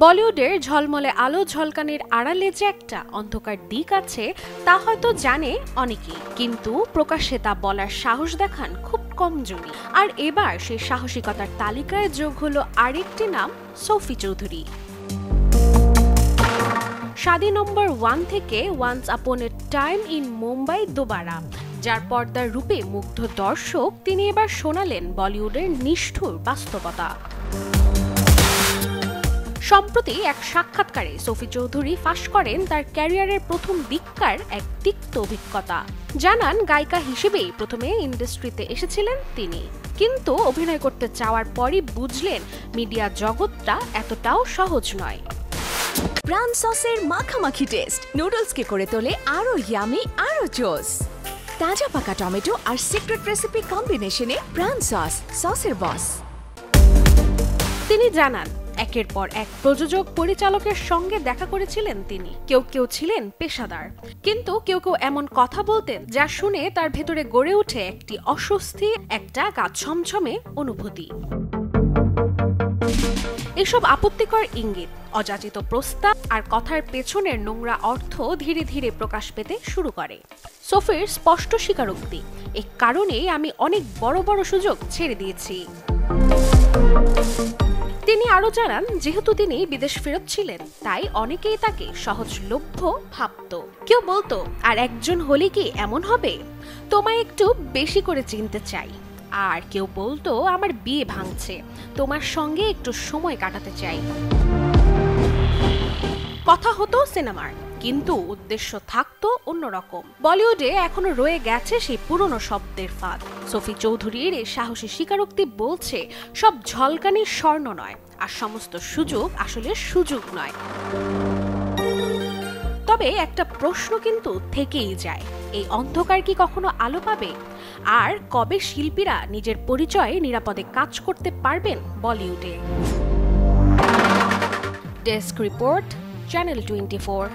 বলিউডের ঝলমলে আলো ঝলকানির আড়ালে যে একটা অন্ধকার দিক আছে তা হয়তো জানে অনেকেই, কিন্তু প্রকাশ্যে তা বলার সাহস দেখান খুব কমজনই। আর এবার সেই সাহসিকতার তালিকায় যোগ হলো আরেকটি নাম, সোফি চৌধুরী। শাদি নম্বর 1 থেকে once upon a time in Mumbai Dobaara, যার পর্দার রূপে মুগ্ধ দর্শক, তিনি এবার শোনালেন বলিউডের নিষ্ঠুর বাস্তবতা। সম্প্রতি এক সাক্ষাৎকারে সোফি চৌধুরী ফাঁস করেন তার ক্যারিয়ারের প্রথম দিককার এক তিক্ত অভিজ্ঞতা। জানান, গায়িকা হিসেবেই প্রথমে ইন্ডাস্ট্রিতে এসেছিলেন তিনি, কিন্তু অভিনয় করতে চাওয়ার পরই বুঝলেন মিডিয়া জগৎটা এতটাও সহজ নয়। প্রাণ সসের মাখামাখি টেস্ট নুডলসকে করে তোলে আরো ইয়ামি, আরো জোস। তাজা পাকা টমেটো আর সিক্রেট রেসিপি কম্বিনেশনে প্রাণ সসের বস। তিনি জানান, একের পর এক প্রযোজক পরিচালকের সঙ্গে দেখা করেছিলেন তিনি। কেউ কেউ ছিলেন পেশাদার, কিন্তু কেউ কেউ এমন কথা বলতেন যা শুনে তার ভেতরে গড়ে ওঠে একটি অস্বস্তি, একটা গা ছমছমে অনুভূতি। এসব আপত্তিকর ইঙ্গিত, অযাচিত প্রস্তাব আর কথার পেছনের নোংরা অর্থ ধীরে ধীরে প্রকাশ পেতে শুরু করে। সোফির স্পষ্ট স্বীকারোক্তি, এই কারণেই আমি অনেক বড় বড় সুযোগ ছেড়ে দিয়েছি। তিনি আরো জানান, যেহেতু তিনি বিদেশ ফেরত ছিলেন তাই অনেকেই তাকে সহজলভ্য ভাবত। কেউ বলতো, আর একজন হলে কি এমন হবে, তোমায় একটু বেশি করে চিনতে চাই। আর কেউ বলতো, আমার বিয়ে ভাঙছে, তোমার সঙ্গে একটু সময় কাটাতে চাই। কথা হতো সিনেমার, কিন্তু উদ্দেশ্য থাকতো অন্যরকম। বলিউডে এখনো রয়ে গেছে সেই পুরনো শব্দের ফাঁদ। সোফি চৌধুরীর এই সাহসী স্বীকারোক্তি বলছে, সব ঝলকানি স্বর্ণ নয়, আর সমস্ত সুযোগ আসলে সুযোগ নয়। তবে একটা প্রশ্ন কিন্তু থেকেই যায়, এই অন্ধকার কি কখনো আলো পাবে? আর কবে শিল্পীরা নিজের পরিচয়ে নিরাপদে কাজ করতে পারবেন বলিউডে? Desk report, channel 24।